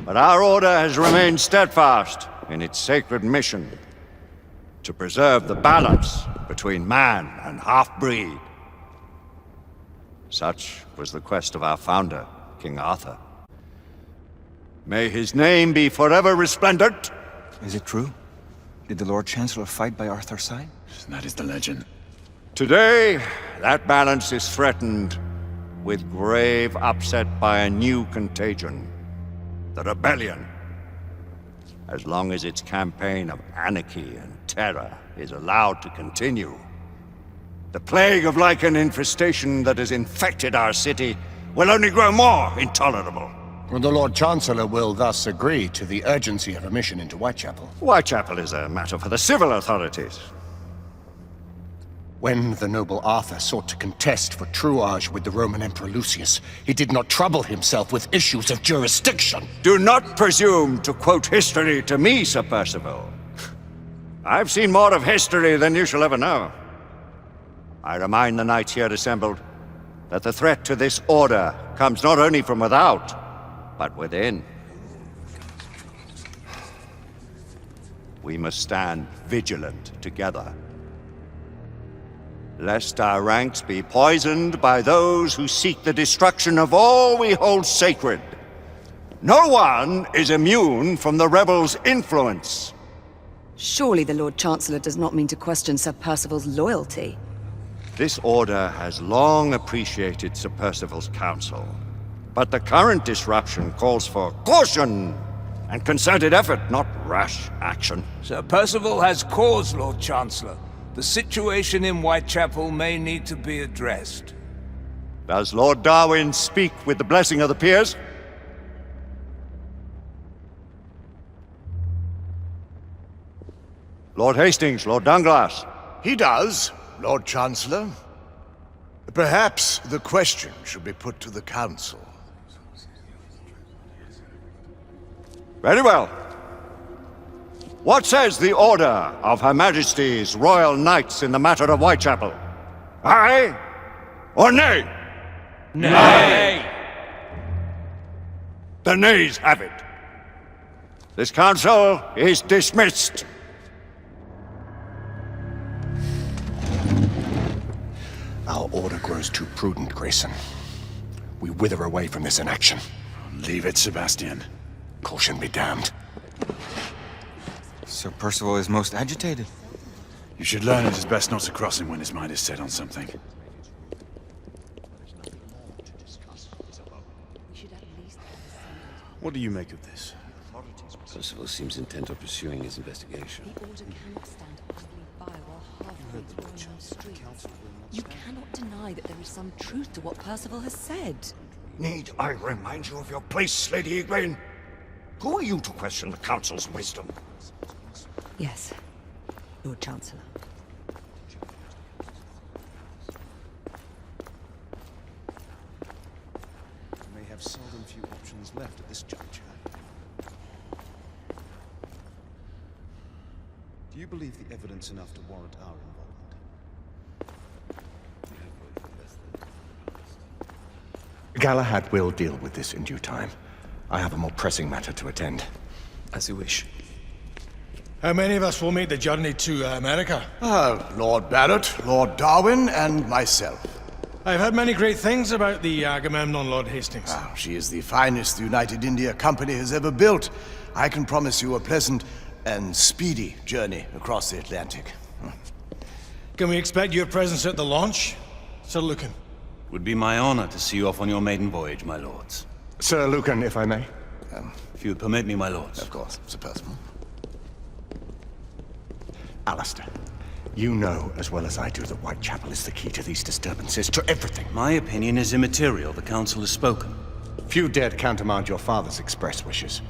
But our order has remained steadfast in its sacred mission to preserve the balance between man and half-breed. Such was the quest of our founder, King Arthur. May his name be forever resplendent. Is it true? Did the Lord Chancellor fight by Arthur's side? That is the legend. Today, that balance is threatened with grave upset by a new contagion. The rebellion. As long as its campaign of anarchy and terror is allowed to continue, the plague of lichen infestation that has infected our city will only grow more intolerable. Well, the Lord Chancellor will thus agree to the urgency of a mission into Whitechapel. Whitechapel is a matter for the civil authorities. When the noble Arthur sought to contest for truage with the Roman Emperor Lucius, he did not trouble himself with issues of jurisdiction. Do not presume to quote history to me, Sir Percival. I've seen more of history than you shall ever know. I remind the knights here assembled that the threat to this order comes not only from without, but within. We must stand vigilant together, lest our ranks be poisoned by those who seek the destruction of all we hold sacred. No one is immune from the rebels' influence. Surely the Lord Chancellor does not mean to question Sir Percival's loyalty. This order has long appreciated Sir Percival's counsel, but the current disruption calls for caution and concerted effort, not rash action. Sir Percival has cause, Lord Chancellor. The situation in Whitechapel may need to be addressed. Does Lord Darwin speak with the blessing of the peers? Lord Hastings, Lord Dunglass. He does, Lord Chancellor. Perhaps the question should be put to the Council. Very well. What says the Order of Her Majesty's Royal Knights in the matter of Whitechapel? Aye or nay? Nay! The nays have it. This council is dismissed. Our order grows too prudent, Grayson. We wither away from this inaction. Leave it, Sebastian. Caution be damned. Sir Percival is most agitated. You should learn it is best not to cross him when his mind is set on something. What do you make of this? Percival seems intent on pursuing his investigation. The order cannot stand idly by while half-breeds roam the streets. You cannot deny that there is some truth to what Percival has said. Need I remind you of your place, Lady Egwene? Who are you to question the Council's wisdom? Yes, Lord Chancellor. We may have seldom few options left at this juncture. Do you believe the evidence enough to warrant our involvement? Galahad will deal with this in due time. I have a more pressing matter to attend. As you wish. How many of us will make the journey to America? Lord Barrett, Lord Darwin, and myself. I've heard many great things about the Agamemnon, Lord Hastings. She is the finest the United India Company has ever built. I can promise you a pleasant and speedy journey across the Atlantic. Can we expect your presence at the launch, Sir Lucan? Would be my honor to see you off on your maiden voyage, my lords. Sir Lucan, if I may. If you would permit me, my lords. Of course, Sir Percival. Alistair, you know as well as I do that Whitechapel is the key to these disturbances, to everything. My opinion is immaterial. The Council has spoken. Few dared countermand your father's express wishes.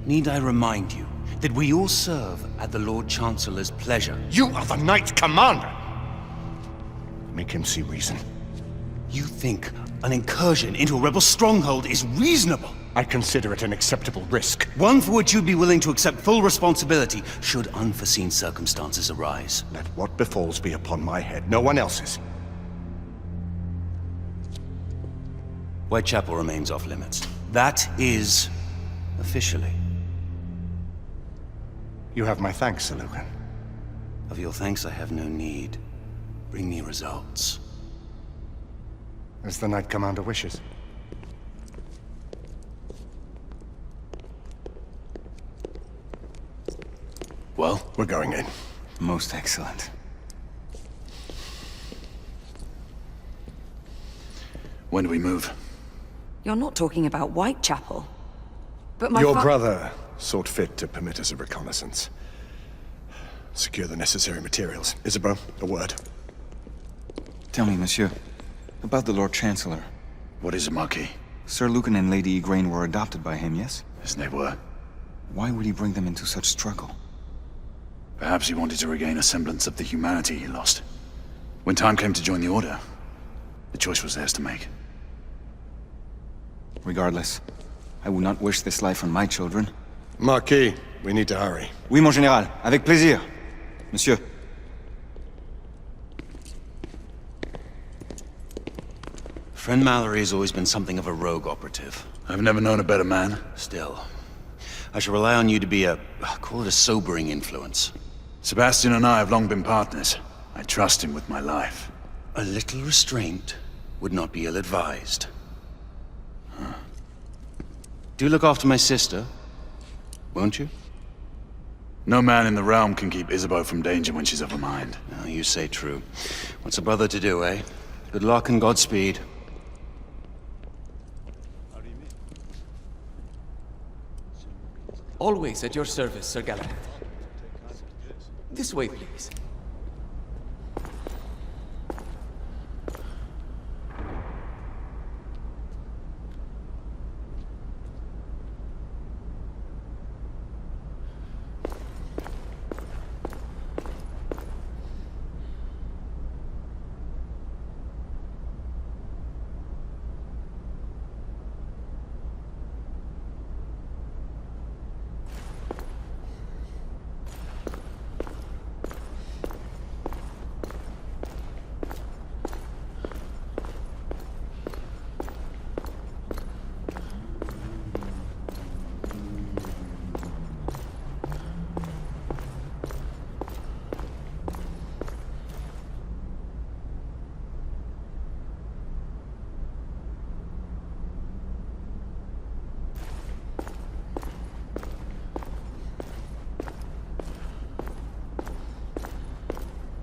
Need I remind you that we all serve at the Lord Chancellor's pleasure? You are the Knight Commander! Make him see reason. You think an incursion into a rebel stronghold is reasonable? I consider it an acceptable risk. One for which you'd be willing to accept full responsibility should unforeseen circumstances arise. Let what befalls be upon my head, no one else's. Whitechapel remains off limits. That is Officially. You have my thanks, Sir Lucan. Of your thanks I have no need. Bring me results. As the Knight Commander wishes. Well? We're going in. Most excellent. When do we move? You're not talking about Whitechapel. But my Your brother sought fit to permit us a reconnaissance. Secure the necessary materials. Isabeau, a word. Tell me, monsieur, about the Lord Chancellor. What is it, Marquis? Sir Lucan and Lady Igraine were adopted by him, yes? Yes, they were. Why would he bring them into such struggle? Perhaps he wanted to regain a semblance of the humanity he lost. When time came to join the Order, the choice was theirs to make. Regardless, I would not wish this life on my children. Marquis, we need to hurry. Oui, mon général. Avec plaisir. Monsieur. Friend Mallory has always been something of a rogue operative. I've never known a better man. Still, I shall rely on you to be call it a sobering influence. Sebastian and I have long been partners. I trust him with my life. A little restraint would not be ill-advised. Do look after my sister, won't you? No man in the realm can keep Isabeau from danger when she's of her mind. Oh, you say true. What's a brother to do, eh? Good luck and Godspeed. Always at your service, Sir Galahad. This way, please.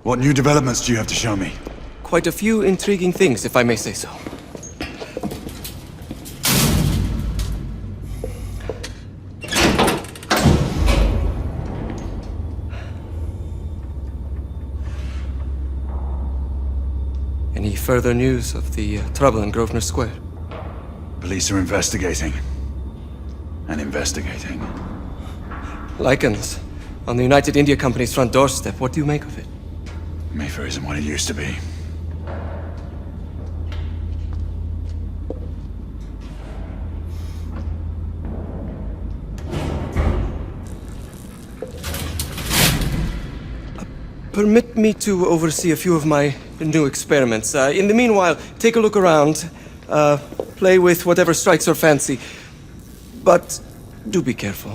What new developments do you have to show me? Quite a few intriguing things, if I may say so. Any further news of the trouble in Grosvenor Square? Police are investigating. And investigating. Lycans, on the United India Company's front doorstep. What do you make of it? Mayfair isn't what it used to be. Permit me to oversee a few of my new experiments. In the meanwhile, take a look around. Play with whatever strikes your fancy. But do be careful.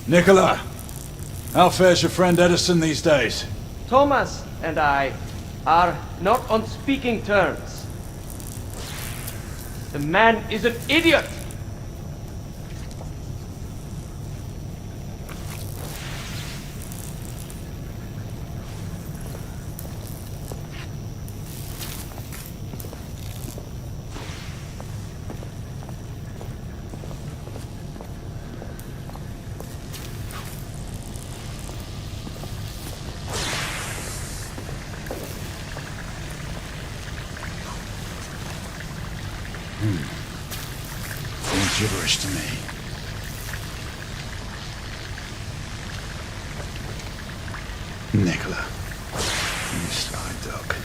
Nicola! How fares your friend Edison these days? Thomas and I are not on speaking terms. The man is an idiot! gibberish to me. Nicola, you sly dog.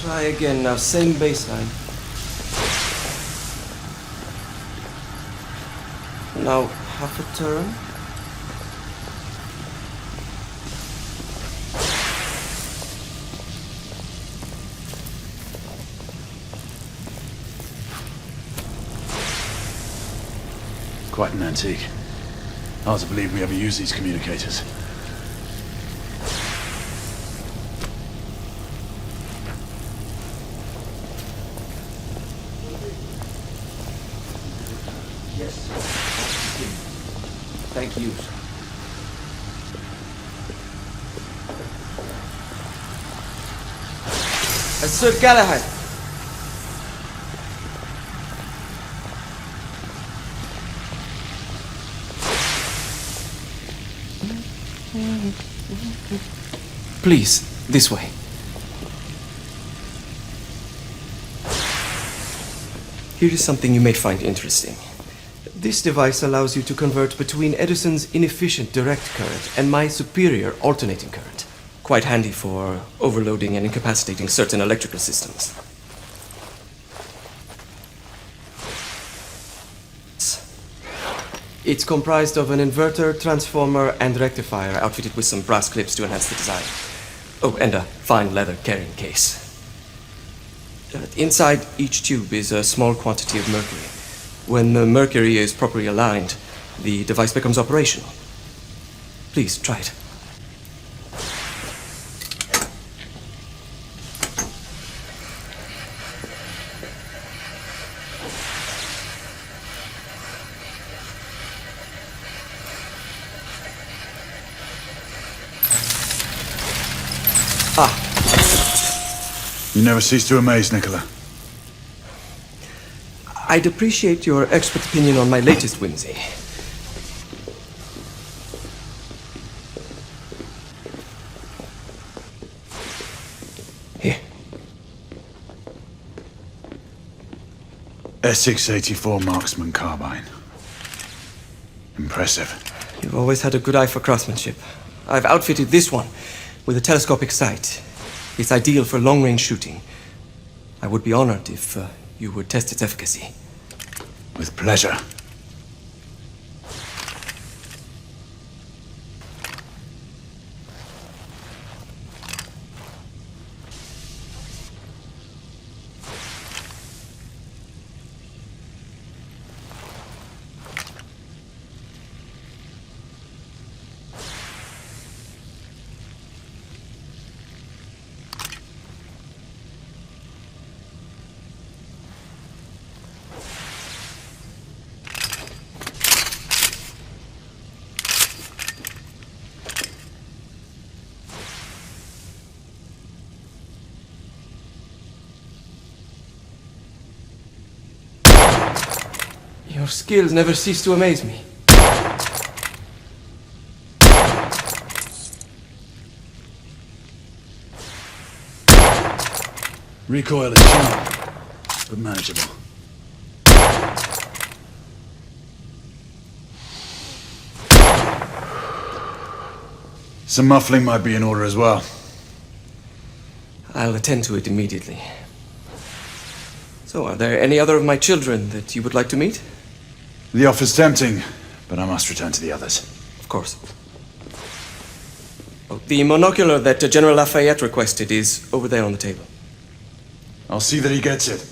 Try again now, same baseline. Now half a turn. Quite an antique. Hard to believe we ever use these communicators. Thank you. Sir Callahan. Please, this way. Here is something you may find interesting. This device allows you to convert between Edison's inefficient direct current and my superior alternating current. Quite handy for overloading and incapacitating certain electrical systems. It's comprised of an inverter, transformer, and rectifier outfitted with some brass clips to enhance the design. Oh, and a fine leather carrying case. Inside each tube is a small quantity of mercury. When the mercury is properly aligned, the device becomes operational. Please, try it. You never cease to amaze, Nicola. I'd appreciate your expert opinion on my latest whimsy. Here. S684 Marksman Carbine. Impressive. You've always had a good eye for craftsmanship. I've outfitted this one with a telescopic sight. It's ideal for long-range shooting. I would be honored if you would test its efficacy. With pleasure. Your skills never cease to amaze me. Recoil is sharp, but manageable. Some muffling might be in order as well. I'll attend to it immediately. So, are there any other of my children that you would like to meet? The offer's tempting, but I must return to the others. Of course. Oh, the monocular that General Lafayette requested is over there on the table. I'll see that he gets it.